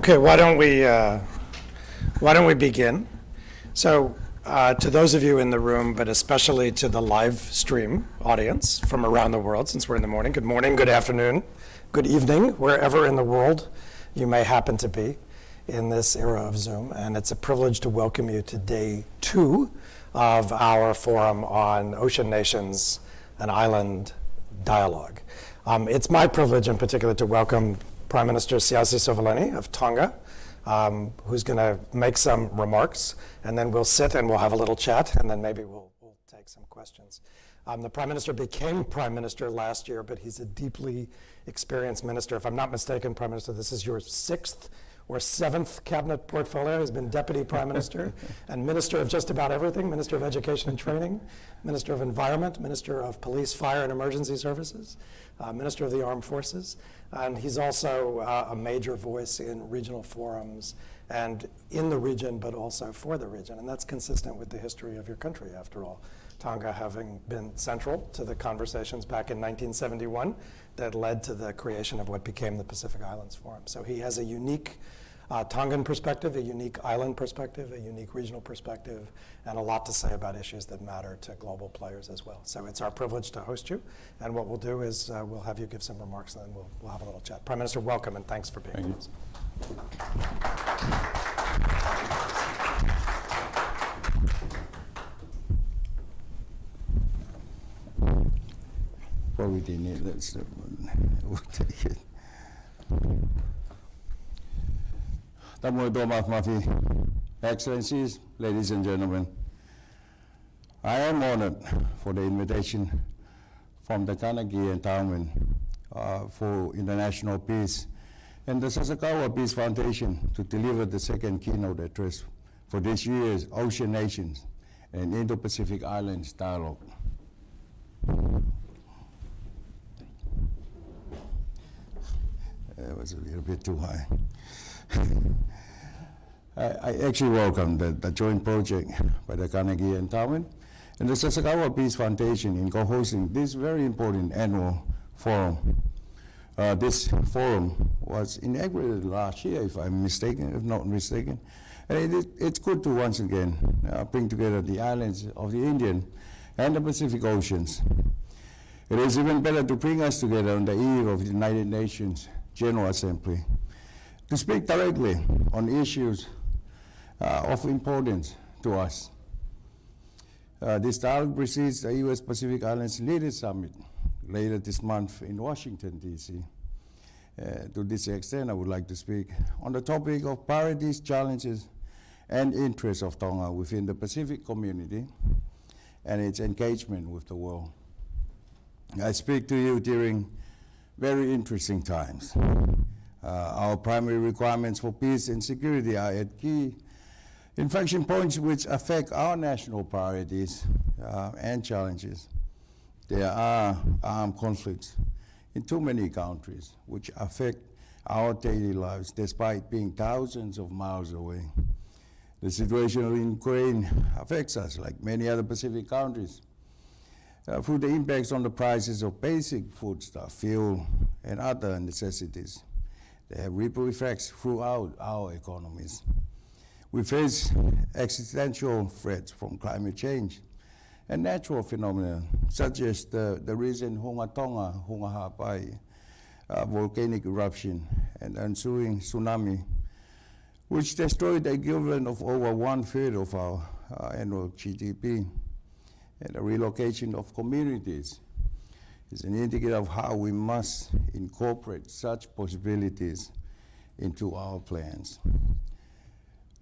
Okay, why don't we begin? So, to those of you in the room, but especially to the live stream audience from around the world, since we're in the morning, good afternoon, good evening, wherever in the world you may happen to be in this era of Zoom. And it's a privilege to welcome you to day 2 of our forum on ocean nations and island dialogue. It's my privilege in particular to welcome Prime Minister Siaosi Sovaleni of Tonga, who's going to make some remarks, and then we'll sit and we'll have a little chat, and then maybe we'll take some questions. The Prime Minister became Prime Minister last year, but he's a deeply experienced minister. If I'm not mistaken, Prime Minister, this is your 6th or 7th cabinet portfolio. He's been Deputy Prime Minister and Minister of just about everything, Minister of Education and Training, Minister of Environment, Minister of Police, Fire and Emergency Services, Minister of the Armed Forces, and he's also a major voice in regional forums and in the region, but also for the region, and that's consistent with the history of your country, after all. Tonga having been central to the conversations back in 1971 that led to the creation of what became the Pacific Islands Forum. So he has a unique Tongan perspective, a unique island perspective, a unique regional perspective, and a lot to say about issues that matter to global players as well. So it's our privilege to host you, and what we'll do is we'll have you give some remarks, and then we'll have a little chat. Prime Minister, welcome, and thanks for being with us. Probably didn't need that, we'll take it. Excellencies, ladies and gentlemen, I am honored for the invitation from the Carnegie Endowment for International Peace and the Sasakawa Peace Foundation to deliver the second keynote address for this year's Ocean Nations and Indo-Pacific Islands Dialogue. That was a little bit too high. I actually welcome the joint project by the Carnegie Endowment and the Sasakawa Peace Foundation in co-hosting this very important annual forum. This forum was inaugurated last year, if not mistaken. And it's good to once again bring together the islands of the Indian and the Pacific Oceans. It is even better to bring us together on the eve of the United Nations General Assembly to speak directly on issues of importance to us. This dialogue precedes the U.S. Pacific Islands Leaders Summit later this month in Washington, D.C. To this extent, I would like to speak on the topic of priorities, challenges, and interests of Tonga within the Pacific community and its engagement with the world. I speak to you during very interesting times. Our primary requirements for peace and security are at key inflection points which affect our national priorities and challenges. There are armed conflicts in too many countries which affect our daily lives despite being thousands of miles away. The situation in Ukraine affects us like many other Pacific countries through the impacts on the prices of basic foodstuff, fuel, and other necessities. They have ripple effects throughout our economies. We face existential threats from climate change and natural phenomena, such as the recent Hunga-Hapai volcanic eruption and ensuing tsunami, which destroyed the equivalent of over 1/3 of our annual GDP. And the relocation of communities is an indicator of how we must incorporate such possibilities into our plans.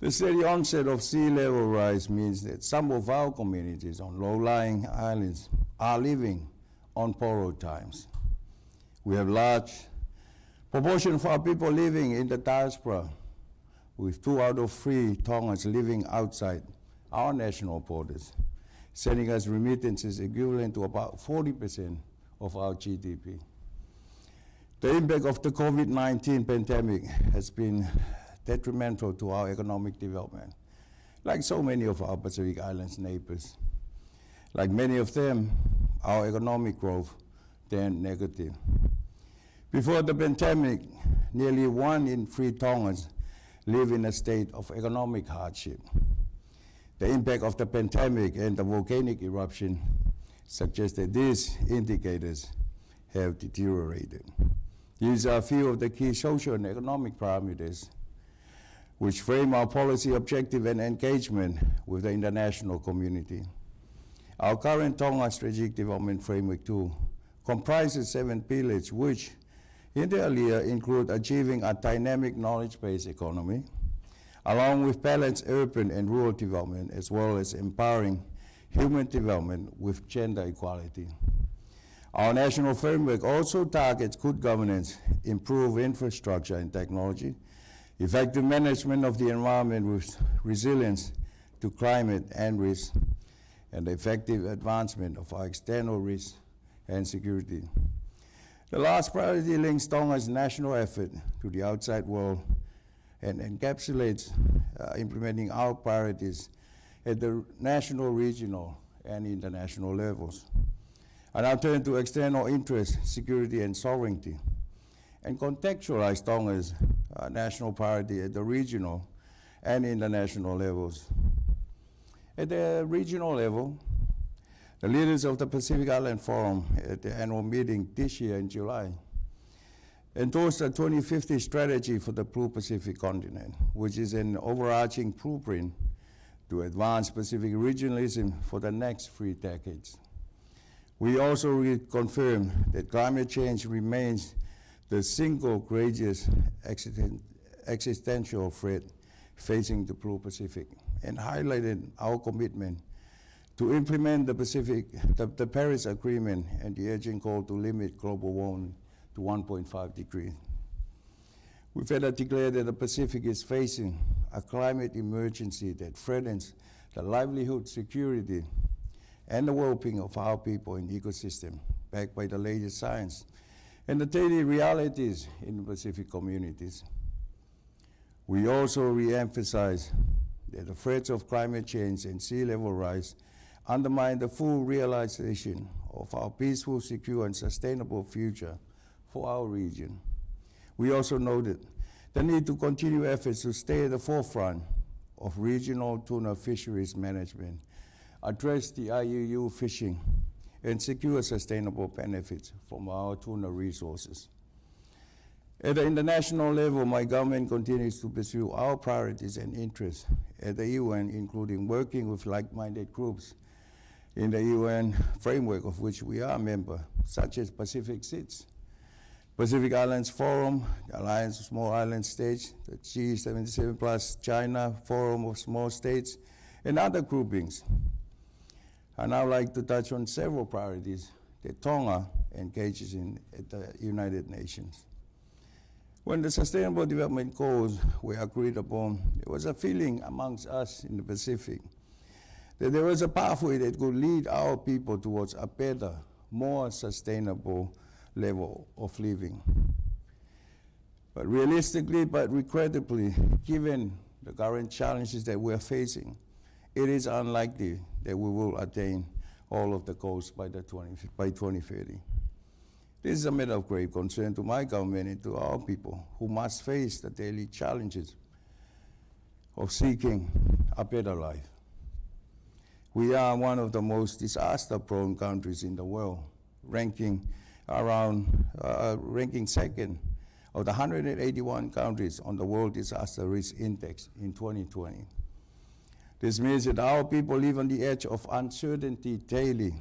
The steady onset of sea level rise means that some of our communities on low-lying islands are living on borrowed times. We have large proportion of our people living in the diaspora, with 2 out of 3 Tongans living outside our national borders, sending us remittances equivalent to about 40% of our GDP. The impact of the COVID-19 pandemic has been detrimental to our economic development, like so many of our Pacific Islands neighbors. Like many of them, our economic growth turned negative. Before the pandemic, nearly 1 in 3 Tongans live in a state of economic hardship. The impact of the pandemic and the volcanic eruption suggests that these indicators have deteriorated. These are a few of the key social and economic parameters which frame our policy objective and engagement with the international community. Our current Tonga Strategic Development Framework 2 comprises 7 pillars, which inter alia include achieving a dynamic knowledge-based economy, along with balanced urban and rural development, as well as empowering human development with gender equality. Our national framework also targets good governance, improved infrastructure and technology, effective management of the environment with resilience to climate and risk, and effective advancement of our external risk and security. The last priority links Tonga's national effort to the outside world and encapsulates implementing our priorities at the national, regional, and international levels. I now turn to external interest, security, and sovereignty, and contextualize Tonga's national priority at the regional and international levels. At the regional level, the leaders of the Pacific Island Forum at the annual meeting this year in July endorsed a 2050 strategy for the Blue Pacific continent, which is an overarching blueprint to advance Pacific regionalism for the next 3 decades. We also reconfirm that climate change remains the single greatest existential threat facing the Blue Pacific, and highlighted our commitment to implement the Paris Agreement and the urgent call to limit global warming to 1.5 degrees. We further declare that the Pacific is facing a climate emergency that threatens the livelihood, security, and the well-being of our people and ecosystem, backed by the latest science and the daily realities in the Pacific communities. We also re-emphasize that the threats of climate change and sea level rise undermine the full realization of our peaceful, secure, and sustainable future for our region. We also noted the need to continue efforts to stay at the forefront of regional tuna fisheries management, address the IUU fishing, and secure sustainable benefits from our tuna resources. At the international level, my government continues to pursue our priorities and interests at the UN, including working with like-minded groups in the UN framework of which we are a member, such as Pacific SIDS, Pacific Islands Forum, the Alliance of Small Island States, the G77 plus China Forum of Small States, and other groupings. I now like to touch on several priorities that Tonga engages in at the United Nations. When the Sustainable Development Goals were agreed upon, there was a feeling amongst us in the Pacific that there was a pathway that could lead our people towards a better, more sustainable level of living. But realistically, but regrettably, given the current challenges that we're facing, it is unlikely that we will attain all of the goals by 2030. This is a matter of grave concern to my government and to our people who must face the daily challenges of seeking a better life. We are one of the most disaster-prone countries in the world, ranking second of the 181 countries on the World Disaster Risk Index in 2020. This means that our people live on the edge of uncertainty daily,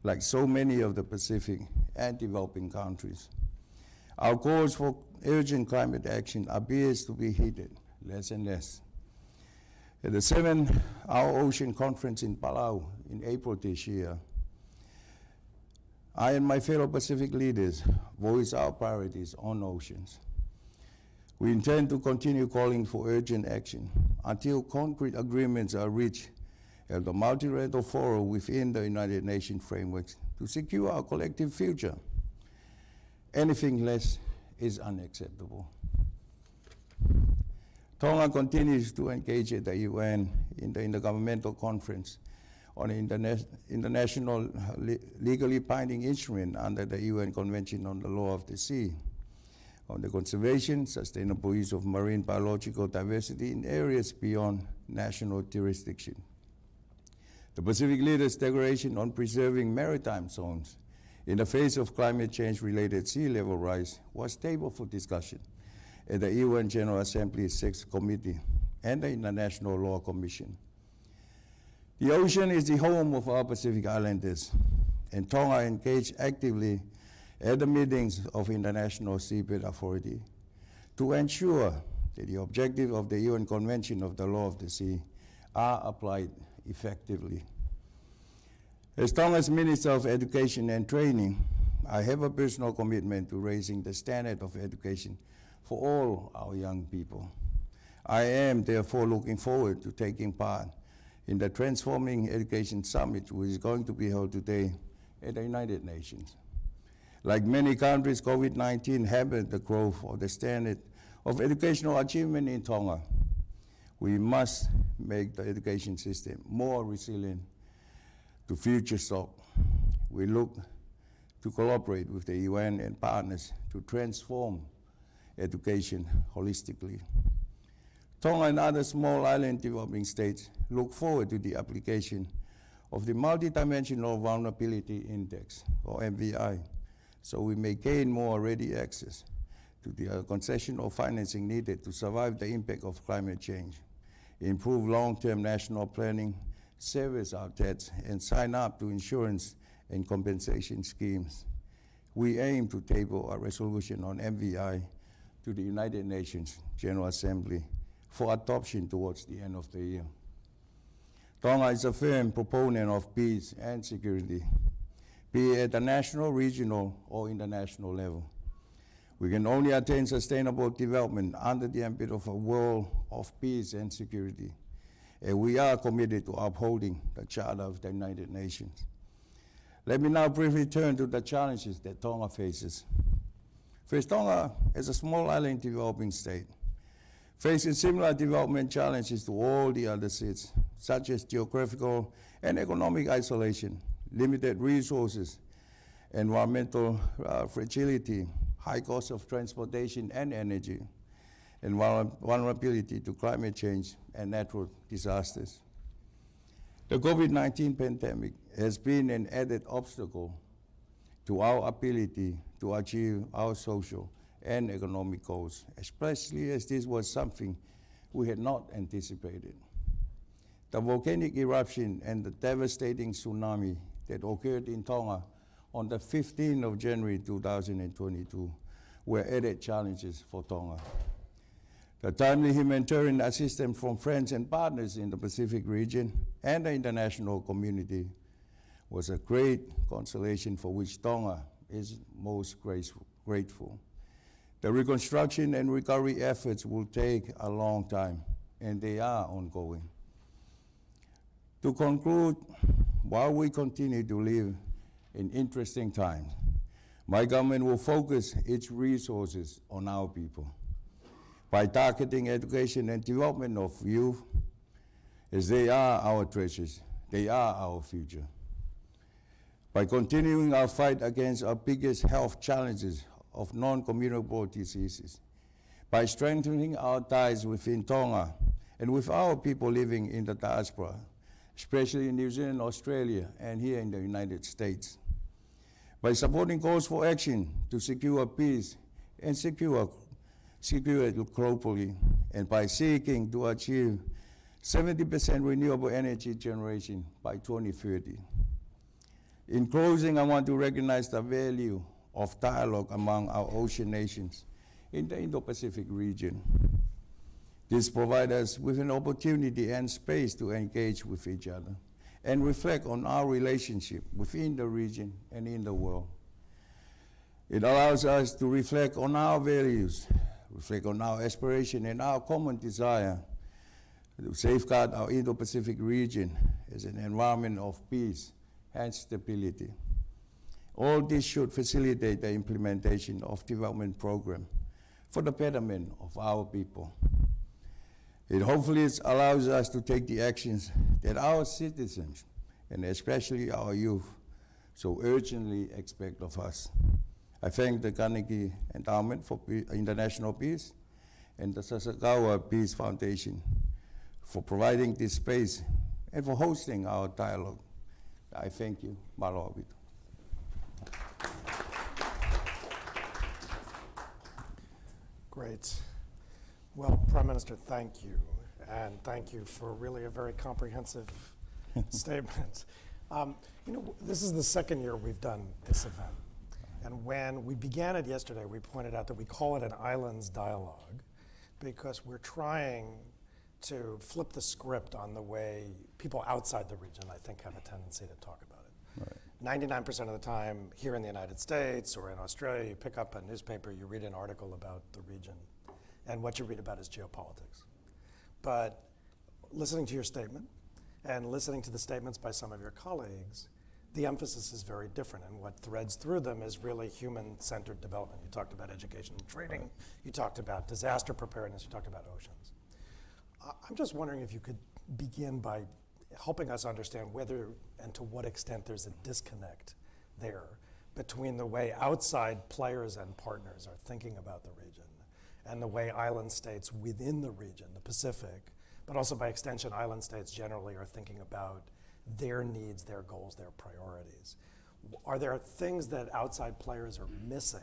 like so many of the Pacific and developing countries. Our goals for urgent climate action appears to be heeded less and less. At the 7th Our Ocean Conference in Palau in April this year, I and my fellow Pacific leaders voiced our priorities on oceans. We intend to continue calling for urgent action until concrete agreements are reached at the multilateral forum within the United Nations frameworks to secure our collective future. Anything less is unacceptable. Tonga continues to engage at the UN in the Intergovernmental Conference on an international legally binding instrument under the UN Convention on the Law of the Sea, on the conservation, sustainable use of marine biological diversity in areas beyond national jurisdiction. The Pacific Leaders' Declaration on preserving maritime zones in the face of climate change-related sea level rise was tabled for discussion at the UN General Assembly's 6th Committee and the International Law Commission. The ocean is the home of our Pacific Islanders, and Tonga engaged actively at the meetings of International Seabed Authority to ensure that the objectives of the UN Convention of the Law of the Sea are applied effectively. As Tonga's Minister of Education and Training, I have a personal commitment to raising the standard of education for all our young people. I am therefore looking forward to taking part in the Transforming Education Summit, which is going to be held today at the United Nations. Like many countries, COVID-19 hampered the growth of the standard of educational achievement in Tonga. We must make the education system more resilient to future shock. We look to collaborate with the UN and partners to transform education holistically. Tonga and other small island developing states look forward to the application of the Multidimensional Vulnerability Index, or MVI, so we may gain more ready access to the concessional financing needed to survive the impact of climate change, improve long-term national planning, service our debts, and sign up to insurance and compensation schemes. We aim to table a resolution on MVI to the United Nations General Assembly for adoption towards the end of the year. Tonga is a firm proponent of peace and security, be it at the national, regional, or international level. We can only attain sustainable development under the ambit of a world of peace and security, and we are committed to upholding the Charter of the United Nations. Let me now briefly turn to the challenges that Tonga faces. First, Tonga, as a small island developing state, faces similar development challenges to all the other states, such as geographical and economic isolation, limited resources, environmental fragility, high cost of transportation and energy, and vulnerability to climate change and natural disasters. The COVID-19 pandemic has been an added obstacle to our ability to achieve our social and economic goals, especially as this was something we had not anticipated. The volcanic eruption and the devastating tsunami that occurred in Tonga on the 15th of January 2022 were added challenges for Tonga. The timely humanitarian assistance from friends and partners in the Pacific region and the international community was a great consolation for which Tonga is most grateful. The reconstruction and recovery efforts will take a long time, and they are ongoing. To conclude, while we continue to live in interesting times, my government will focus its resources on our people by targeting education and development of youth, as they are our treasures, they are our future. By continuing our fight against our biggest health challenges of non-communicable diseases, by strengthening our ties within Tonga and with our people living in the diaspora, especially in New Zealand, Australia, and here in the United States, by supporting calls for action to secure peace and secure it globally, and by seeking to achieve 70% renewable energy generation by 2030. In closing, I want to recognize the value of dialogue among our ocean nations in the Indo-Pacific region. This provides us with an opportunity and space to engage with each other and reflect on our relationship within the region and in the world. It allows us to reflect on our values, reflect on our aspiration and our common desire to safeguard our Indo-Pacific region as an environment of peace and stability. All this should facilitate the implementation of development programs for the betterment of our people. It hopefully allows us to take the actions that our citizens, and especially our youth, so urgently expect of us. I thank the Carnegie Endowment for International Peace and the Sasakawa Peace Foundation for providing this space and for hosting our dialogue. I thank you. Malo. Great. Well, Prime Minister, thank you. And thank you for really a very comprehensive statement. This is the second year we've done this event. And when we began it yesterday, we pointed out that we call it an islands dialogue because we're trying to flip the script on the way people outside the region, I think, have a tendency to talk about it. Right. 99% of the time here in the United States or in Australia, you pick up a newspaper, you read an article about the region, and what you read about is geopolitics. But listening to your statement and listening to the statements by some of your colleagues, the emphasis is very different, and what threads through them is really human-centered development. You talked about education and training, you talked about disaster preparedness, you talked about oceans. I'm just wondering if you could begin by helping us understand whether and to what extent there's a disconnect there between the way outside players and partners are thinking about the region and the way island states within the region, the Pacific, but also by extension, island states generally are thinking about their needs, their goals, their priorities. Are there things that outside players are missing?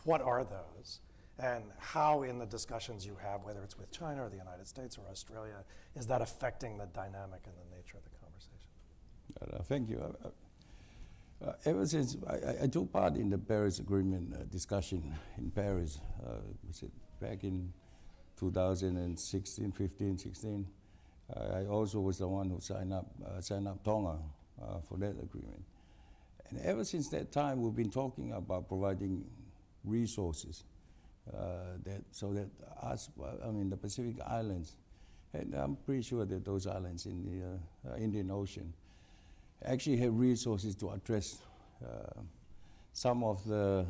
What are those? And how in the discussions you have, whether it's with China or the United States or Australia, is that affecting the dynamic and the nature of the conversation? Thank you. Ever since I took part in the Paris Agreement discussion in Paris, was it back in 2016, 15, 16, I also was the one who signed up Tonga for that agreement. And ever since that time, we've been talking about providing resources so that the Pacific Islands, and I'm pretty sure that those islands in the Indian Ocean actually have resources to address some of the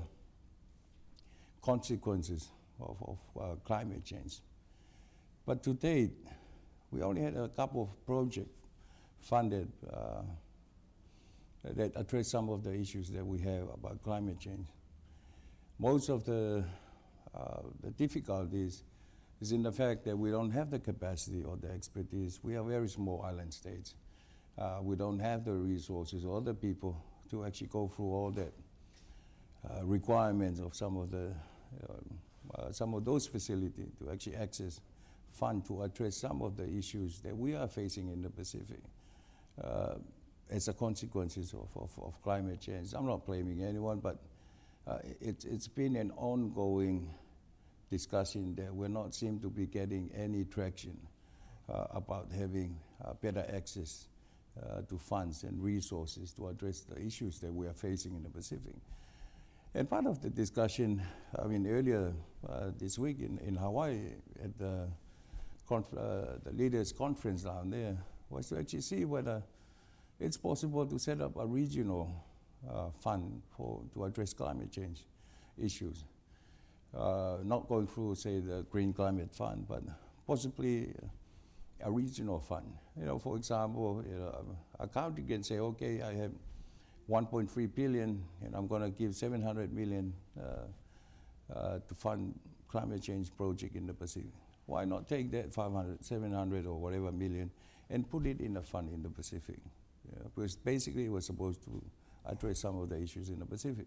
consequences of climate change. But to date, we only had a couple of projects funded that address some of the issues that we have about climate change. Most of the difficulties is in the fact that we don't have the capacity or the expertise. We are very small island states. We don't have the resources or the people to actually go through all that requirements of some of those facilities to actually access fund to address some of the issues that we are facing in the Pacific as a consequences of climate change. I'm not blaming anyone, but it's been an ongoing discussion that we're not seem to be getting any traction about having better access to funds and resources to address the issues that we are facing in the Pacific. And part of the discussion, earlier this week in Hawaii at the leaders' conference down there, was to actually see whether it's possible to set up a regional fund to address climate change issues. Not going through, say, the Green Climate Fund, but possibly a regional fund. For example, a country can say, okay, I have 1.3 billion, and I'm going to give 700 million to fund climate change project in the Pacific. Why not take that 500, 700 or whatever million and put it in a fund in the Pacific? Because basically it was supposed to address some of the issues in the Pacific.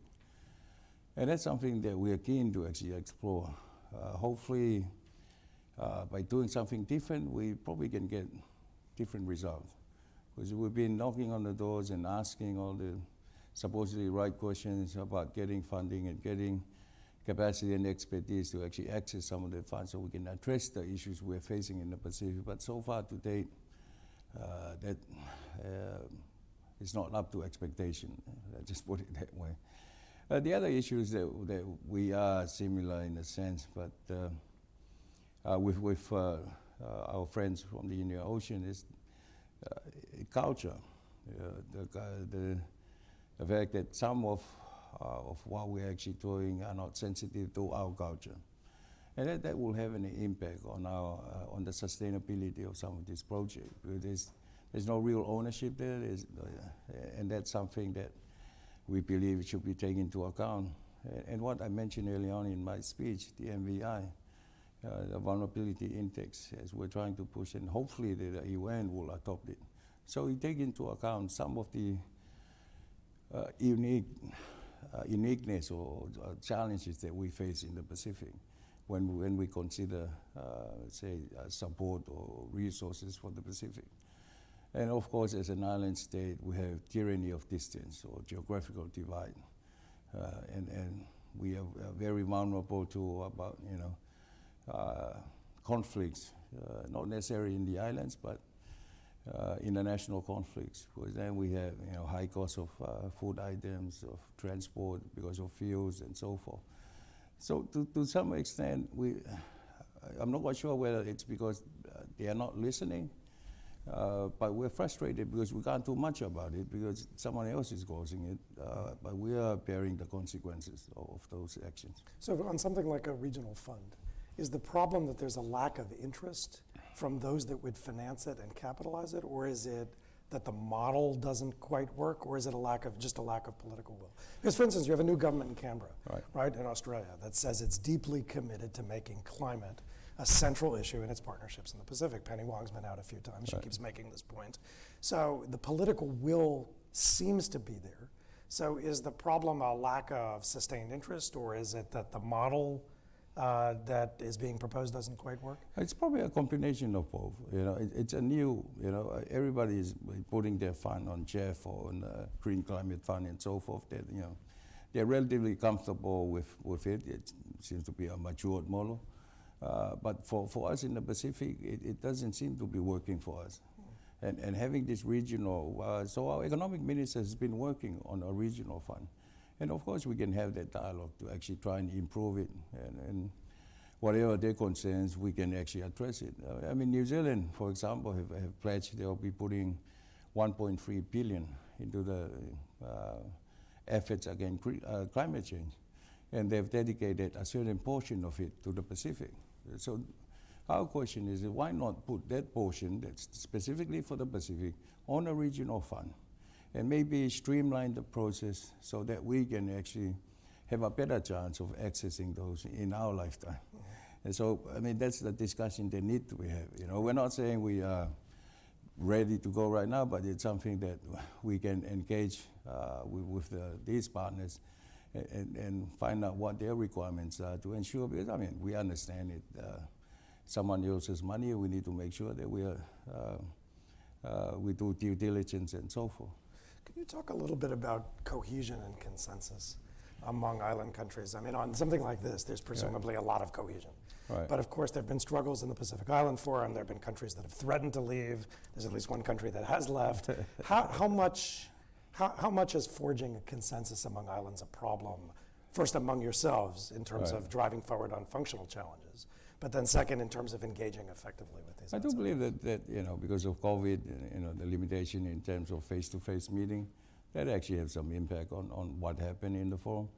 And that's something that we are keen to actually explore. Hopefully, by doing something different, we probably can get different results. Because we've been knocking on the doors and asking all the supposedly right questions about getting funding and getting capacity and expertise to actually access some of the funds so we can address the issues we're facing in the Pacific. But so far to date, that is not up to expectation. Let's just put it that way. The other issues that we are similar in a sense, but with our friends from the Indian Ocean is culture. The fact that some of what we're actually doing are not sensitive to our culture. And that will have an impact on the sustainability of some of these projects. There's no real ownership there, and that's something that we believe should be taken into account and what I mentioned early on in my speech, the MVI, the vulnerability index, as we're trying to push, and hopefully the UN will adopt it. So we take into account some of the uniqueness or challenges that we face in the Pacific when we consider, say, support or resources for the Pacific. And of course, as an island state, we have tyranny of distance or geographical divide, and we are very vulnerable to about conflicts, not necessarily in the islands, but international conflicts. Because then we have high cost of food items, of transport because of fuels and so forth. So to some extent, I'm not quite sure whether it's because they are not listening, but we're frustrated because we can't do much about it because someone else is causing it, but we are bearing the consequences of those actions. So on something like a regional fund, is the problem that there's a lack of interest from those that would finance it and capitalize it, or is it that the model doesn't quite work, or is it just a lack of political will? Because, for instance, you have a new government in Canberra, right, in Australia, that says it's deeply committed to making climate a central issue in its partnerships in the Pacific. Penny Wong's been out a few times. She keeps making this point. So the political will seems to be there. So is the problem a lack of sustained interest, or is it that the model that is being proposed doesn't quite work? It's probably a combination of both. It's a new, everybody is putting their fund on Jeff or on Green Climate Fund and so forth. That they're relatively comfortable with it. It seems to be a matured model. But for us in the Pacific, it doesn't seem to be working for us. And having this regional, so our economic minister has been working on a regional fund. And of course, we can have that dialogue to actually try and improve it. And whatever their concerns, we can actually address it. I mean, New Zealand, for example, have pledged they'll be putting 1.3 billion into the efforts against climate change. And they've dedicated a certain portion of it to the Pacific. So our question is, why not put that portion that's specifically for the Pacific on a regional fund? And maybe streamline the process so that we can actually have a better chance of accessing those in our lifetime. And so, I mean, that's the discussion that need to be had. We're not saying we are ready to go right now, but it's something that we can engage with these partners and find out what their requirements are to ensure, because, I mean, we understand it. Someone uses money, we need to make sure that we do due diligence and so forth. Can you talk a little bit about cohesion and consensus among island countries? I mean, on something like this, there's presumably a lot of cohesion. Right. But of course, there have been struggles in the Pacific Island Forum. There have been countries that have threatened to leave. There's at least one country that has left. How much is forging a consensus among islands a problem? First, among yourselves in terms of driving forward on functional challenges, but then second, in terms of engaging effectively with these. I do believe that because of COVID, the limitation in terms of face-to-face meeting, that actually has some impact on what happened in the forum.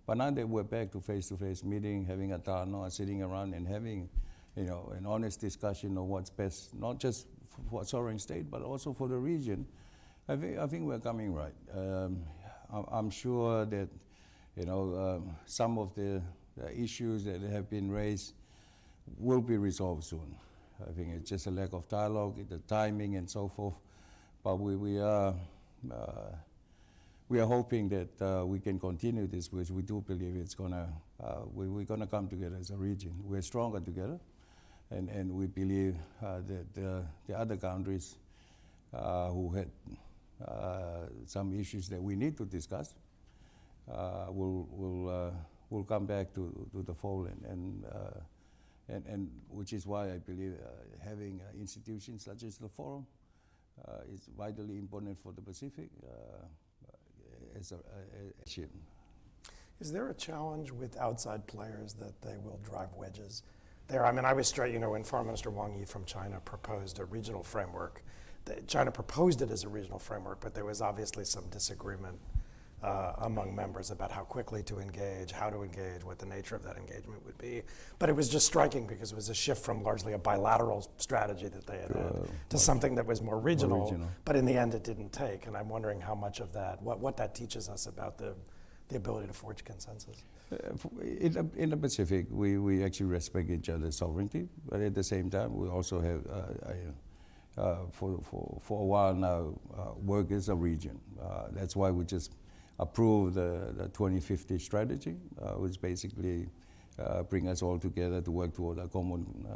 But now that we're back to face-to-face meeting, having a tano, sitting around and having, an honest discussion of what's best, not just for a sovereign state, but also for the region, I think we're coming right. I'm sure that, some of the issues that have been raised will be resolved soon. I think it's just a lack of dialogue, the timing and so forth. But we are hoping that we can continue this, because we do believe it's we're gonna come together as a region. We're stronger together, and we believe that the other countries who had some issues that we need to discuss will come back to the fold, and which is why I believe having institutions such as the Forum is vitally important for the Pacific. Is there a challenge with outside players that they will drive wedges there? I mean, I was straight, when Foreign Minister Wang Yi from China proposed a regional framework, China proposed it as a regional framework, but there was obviously some disagreement among members about how quickly to engage, how to engage, what the nature of that engagement would be. But it was just striking because it was a shift from largely a bilateral strategy that they had to something that was more regional, but in the end it didn't take. And I'm wondering how much of that, what that teaches us about the the ability to forge consensus? In the Pacific, we actually respect each other's sovereignty, but at the same time, we also have, for a while now, work as a region. That's why we just approved the 2050 strategy, which basically bring us all together to work toward a common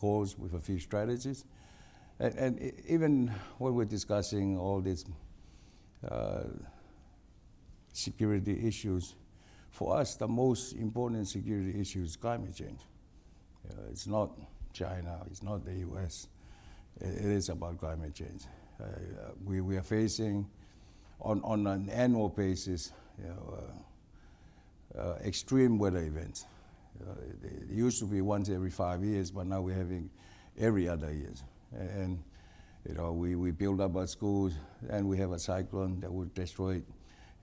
cause with a few strategies. And even when we're discussing all these security issues, for us, the most important security issue is climate change. It's not China, it's not the US. It is about climate change. We are facing, on an annual basis, extreme weather events. It used to be once every 5 years, but now we're having every other year. And we build up our schools, and we have a cyclone that will destroy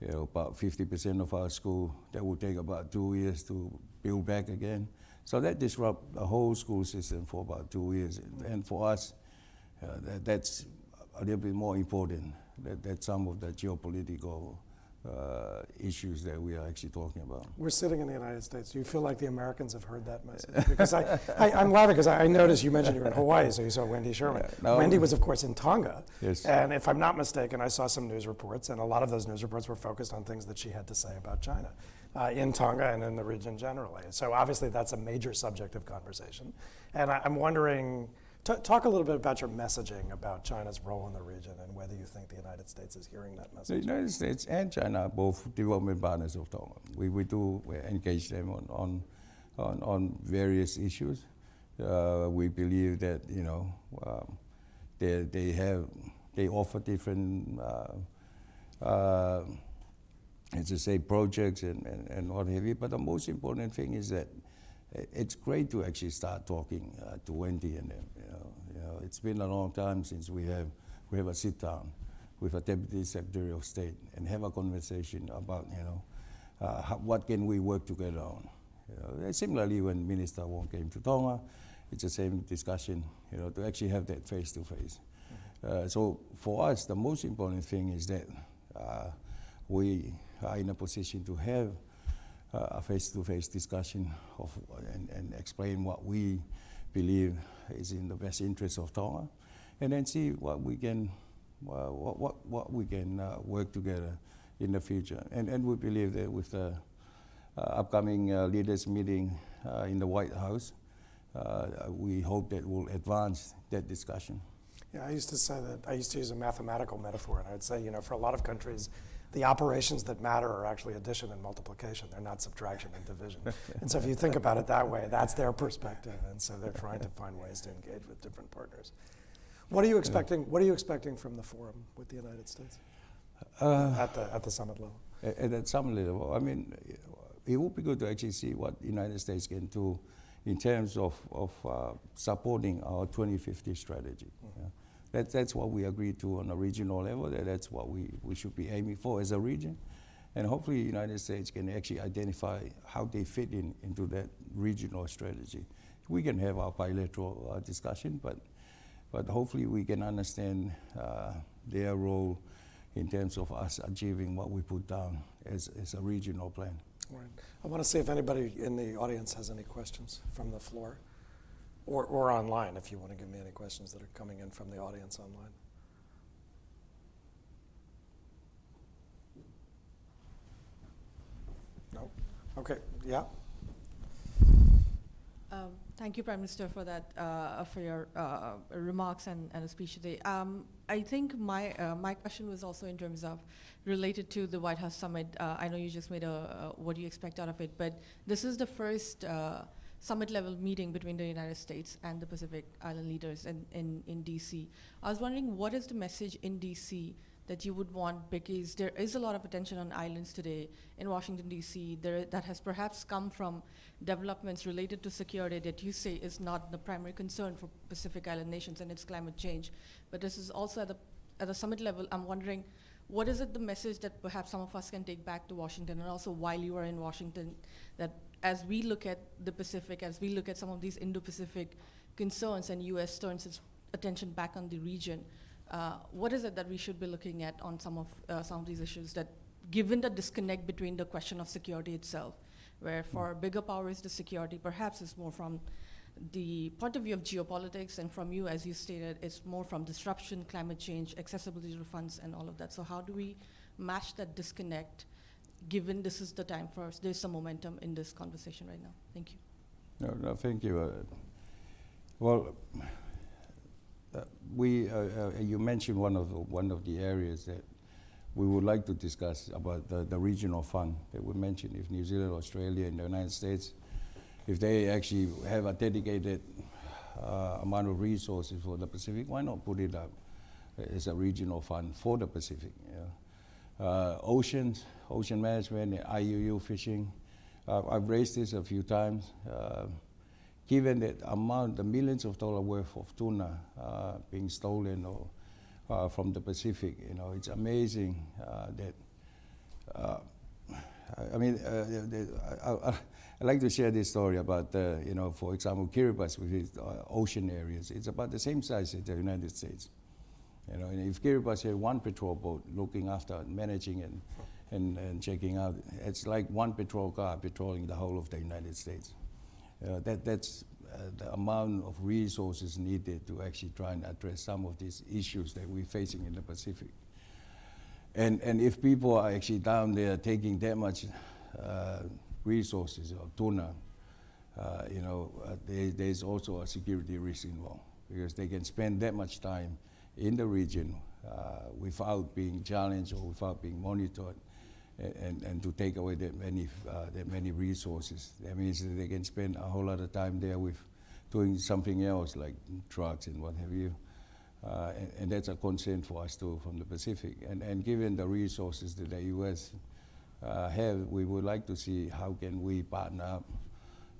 about 50% of our school. That will take about 2 years to build back again. So that disrupts the whole school system for about 2 years. And for us, that's a little bit more important than some of the geopolitical issues that we are actually talking about. We're sitting in the United States. Do you feel like the Americans have heard that message? Because I'm laughing because I noticed you mentioned you were in Hawaii, so you saw Wendy Sherman. No. Wendy was, of course, in Tonga. Yes. And if I'm not mistaken, I saw some news reports, and a lot of those news reports were focused on things that she had to say about China in Tonga and in the region generally. So obviously that's a major subject of conversation. And I'm wondering, talk a little bit about your messaging about China's role in the region and whether you think the United States is hearing that The message. United States and China are both development partners of Tonga. We engage them on various issues. We believe that they offer different projects and what have you. But the most important thing is that it's great to actually start talking to Wendy and them. It's been a long time since we have a sit down with a Deputy Secretary of State and have a conversation about what can we work together on. Similarly, when Minister Wong came to Tonga, it's the same discussion. To actually have that face to face. So for us, the most important thing is that we are in a position to have a face-to-face discussion and explain what we believe is in the best interest of Tonga, and then see what we can work together in the future. And we believe that with the upcoming leaders meeting in the White House, we hope that will advance that discussion. Yeah, I used to use a mathematical metaphor, and I would say, for a lot of countries, the operations that matter are actually addition and multiplication. They're not subtraction and division. And so if you think about it that way, that's their perspective. And so they're trying to find ways to engage with different partners. What are you expecting? What are you expecting from the forum with the United States at the summit level? At that summit level, I mean, it would be good to actually see what the United States can do in terms of supporting our 2050 strategy. Mm-hmm. That's what we agreed to on a regional level. That's what we should be aiming for as a region. And hopefully the United States can actually identify how they fit into that regional strategy. We can have our bilateral discussion, but hopefully we can understand their role in terms of us achieving what we put down as a regional plan. Right. I want to see if anybody in the audience has any questions from the floor. Or online, if you want to give me any questions that are coming in from the audience online. No? Okay, yeah. Thank you, Prime Minister, for that, for your remarks and a speech today. I think my question was also in terms of related to the White House summit. I know you just made what do you expect out of it, but this is the first summit-level meeting between the United States and the Pacific Island leaders in D.C. I was wondering, what is the message in D.C. that you would want, because there is a lot of attention on islands today in Washington, D.C. that has perhaps come from developments related to security that you say is not the primary concern for Pacific Island nations, and it's climate change. But this is also at the summit level. I'm wondering, what is it the message that perhaps some of us can take back to Washington, and also while you are in Washington, that as we look at the Pacific, as we look at some of these Indo-Pacific concerns and U.S. turns its attention back on the region, what is it that we should be looking at on some of these issues that given the disconnect between the question of security itself, where for bigger powers, the security perhaps is more from the point of view of geopolitics, and from you, as you stated, it's more from disruption, climate change, accessibility to funds, and all of that. So how do we match that disconnect, given this is the time for us? There's some momentum in this conversation right now. Thank you. No, thank you. You mentioned one of the areas that we would like to discuss about the regional fund that we mentioned. If New Zealand, Australia, and the United States, if they actually have a dedicated amount of resources for the Pacific, why not put it up as a regional fund for the Pacific? Ocean management, IUU fishing. I've raised this a few times. Given the millions of dollars worth of tuna being stolen or from the Pacific, it's amazing that. I like to share this story about, for example, Kiribati with its ocean areas. It's about the same size as the United States. And if Kiribati had one patrol boat looking after, managing and checking out, it's like one patrol car patrolling the whole of the United States. That's the amount of resources needed to actually try and address some of these issues that we're facing in the Pacific. And if people are actually down there taking that much resources of tuna, there's also a security risk involved, because they can spend that much time in the region without being challenged or without being monitored, and to take away that many resources. That means that they can spend a whole lot of time there with doing something else like drugs and what have you. And that's a concern for us too from the Pacific. And given the resources that the U.S. Have, we would like to see how can we partner up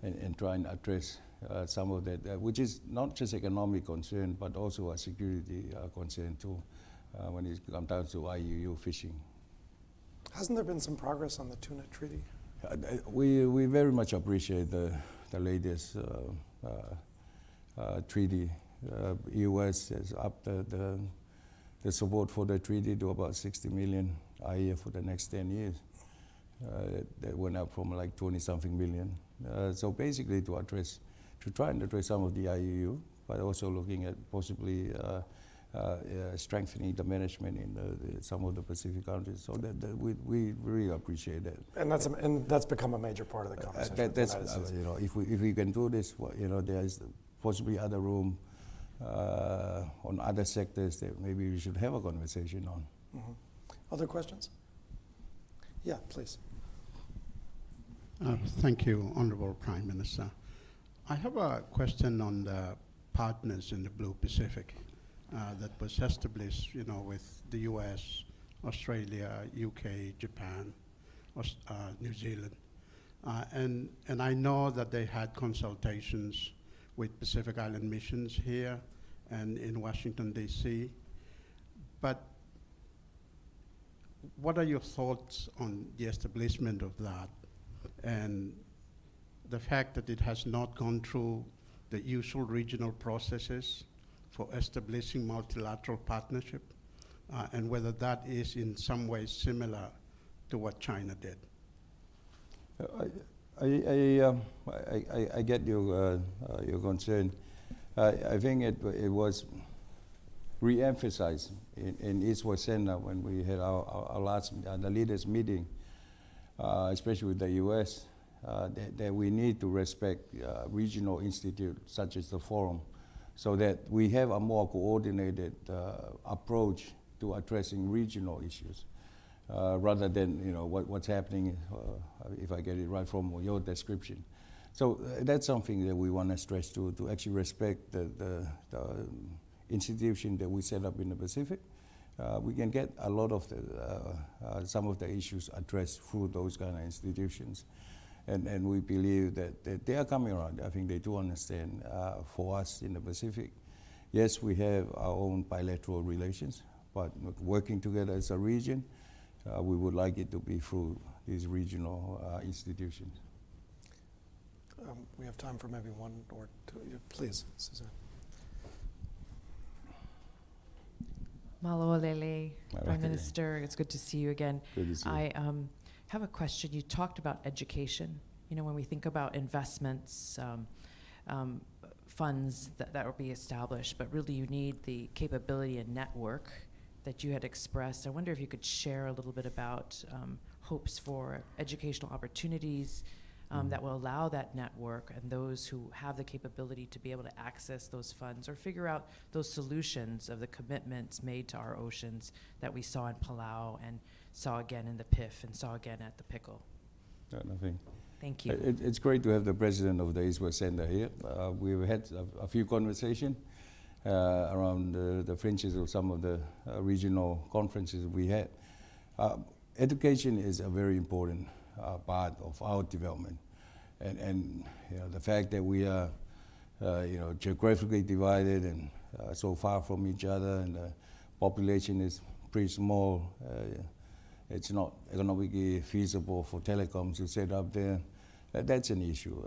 and try and address some of that, which is not just economic concern, but also a security concern too, when it comes down to IUU fishing. Hasn't there been some progress on the tuna treaty? We very much appreciate the latest treaty. U.S. has upped the support for the treaty to about $60 million a year for the next 10 years. That went up from like 20-something million. So basically to try and address some of the IUU, but also looking at possibly strengthening the management in some of the Pacific countries. So that we really appreciate that. And that's become a major part of the conversation. That's if we can do this, there is possibly other room on other sectors that maybe we should have a conversation on. Mm-hmm. Other questions? Yeah, please. Thank you, Honorable Prime Minister. I have a question on the partners in the Blue Pacific that was established, with the U.S., Australia, UK, Japan, New Zealand, and I know that they had consultations with Pacific Island missions here and in Washington, D.C. But what are your thoughts on the establishment of that and the fact that it has not gone through the usual regional processes for establishing multilateral partnership, and whether that is in some way similar to what China did? I get your concern. I think it was re-emphasized in East West Center when we had our last the leaders meeting, especially with the U.S., that we need to respect regional institutes such as the Forum, so that we have a more coordinated approach to addressing regional issues, rather than what's happening, if I get it right from your description. So that's something that we want to stress to actually respect the institution that we set up in the Pacific. We can get a lot of some of the issues addressed through those kind of institutions. And we believe that they are coming around. I think they do understand for us in the Pacific. Yes, we have our own bilateral relations, but working together as a region, we would like it to be through these regional institutions. We have time for maybe one or two. Please, Suzanne. Malolele, Prime Malolele. Minister, it's good to see you again. Good to see you. I have a question. You talked about education. You know, when we think about investments, funds that will be established, but really you need the capability and network that you had expressed. I wonder if you could share a little bit about hopes for educational opportunities that will allow that network and those who have the capability to be able to access those funds or figure out those solutions of the commitments made to our oceans that we saw in Palau and saw again in the PIF and saw again at the Pickle. Nothing. Thank you. It's great to have the president of the East West Center here. We've had a few conversations around the fringes of some of the regional conferences we had. Education is a very important part of our development, and you know, the fact that we are geographically divided and so far from each other, and the population is pretty small. It's not economically feasible for telecoms to set up there. That's an issue,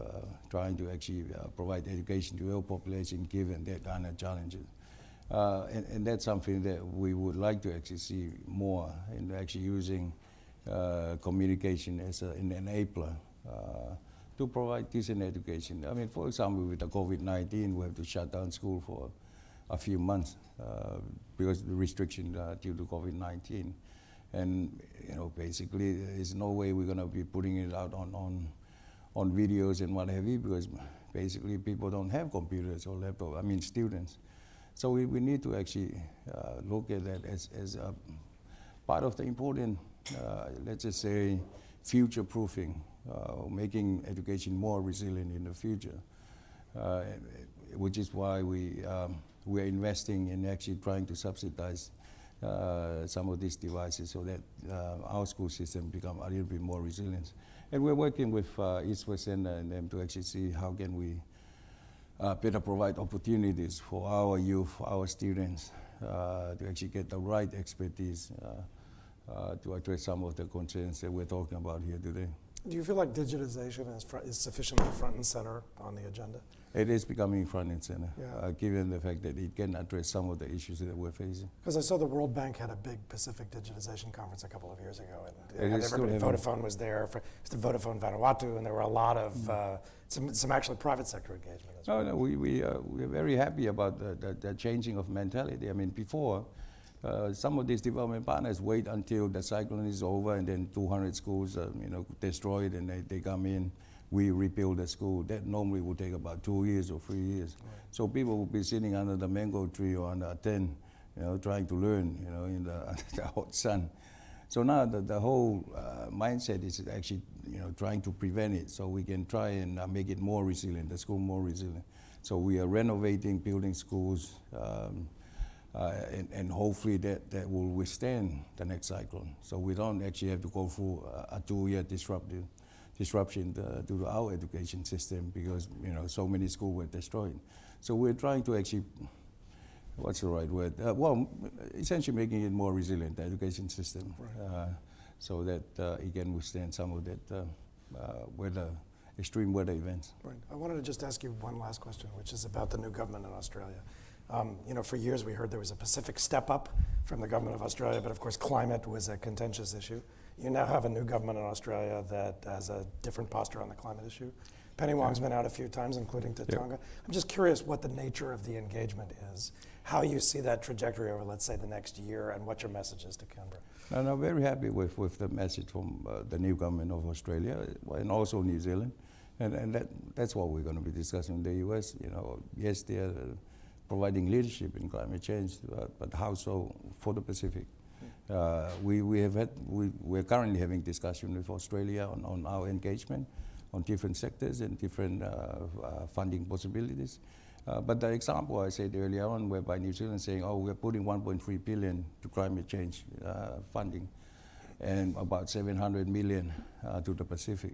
trying to actually provide education to our population given that kind of challenges. And that's something that we would like to actually see more in actually using communication as an enabler to provide decent education. I mean, for example, with the COVID-19, we have to shut down school for a few months because of the restriction due to COVID-19. And you know, basically, there's no way we're going to be putting it out on videos and what have you, because basically people don't have computers or laptops. I mean, students. So we need to actually look at that as a part of the important, let's just say, future-proofing, making education more resilient in the future, which is why we are investing in actually trying to subsidize some of these devices so that our school system become a little bit more resilient. And we're working with East West Center and them to actually see how can we better provide opportunities for our youth, our students, to actually get the right expertise to address some of the concerns that we're talking about here today. Do you feel like digitization is sufficiently front and center on the agenda? It is becoming front and center, Yeah. given the fact that it can address some of the issues that we're facing. Because I saw the World Bank had a big Pacific digitization conference a couple of years ago, It and is still everybody, having- Vodafone was there, it was the Vodafone Vanuatu, and there were a lot of, some actually private sector engagement as well. No, we're very happy about the changing of mentality. I mean, before, some of these development partners wait until the cyclone is over and then 200 schools, destroyed, and they come in. We rebuild the school. That normally would take about 2 years or 3 years. Right. So people will be sitting under the mango tree or under a tent, trying to learn, in the hot sun. So now the whole mindset is actually, trying to prevent it so we can try and make it more resilient, the school more resilient. So we are renovating, building schools, and hopefully that will withstand the next cyclone. So we don't actually have to go through a 2-year disruption to our education system because, so many schools were destroyed. So we're trying to actually, what's the right word? Essentially making it more resilient, the education system, right. So that it can withstand some of that extreme weather events. Right. I wanted to just ask you one last question, which is about the new government in Australia. For years we heard there was a Pacific step up from the government of Australia, but of course climate was a contentious issue. You now have a new government in Australia that has a different posture on the climate issue. Penny Wong's been out a few times, including to Tonga. I'm just curious what the nature of the engagement is, how you see that trajectory over, let's say, the next year, and what your message is to Canberra. And I'm very happy with the message from the new government of Australia and also New Zealand. And that's what we're going to be discussing in the US. Yes, they're providing leadership in climate change, but how so for the Pacific? We're currently having discussion with Australia on our engagement on different sectors and different funding possibilities. But the example I said earlier on, whereby New Zealand saying, we're putting 1.3 billion to climate change funding and about 700 million to the Pacific,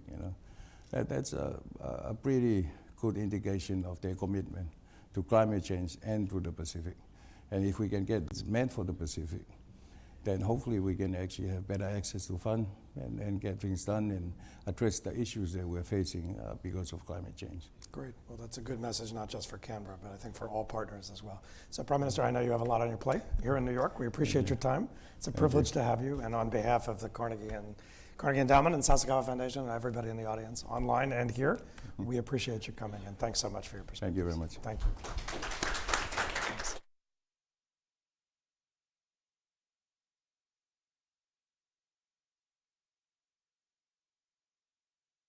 That's a pretty good indication of their commitment to climate change and to the Pacific. And if we can get it meant for the Pacific, then hopefully we can actually have better access to fund and get things done and address the issues that we're facing because of climate change. Great. Well, that's a good message, not just for Canberra, but I think for all partners as well. So, Prime Minister, I know you have a lot on your plate here in New York. We appreciate your time. It's a privilege to have you. And on behalf of the Carnegie Endowment and Sasakawa Foundation and everybody in the audience, online and here, we appreciate you coming. And thanks so much for your perspective. Thank you very much. Thank you.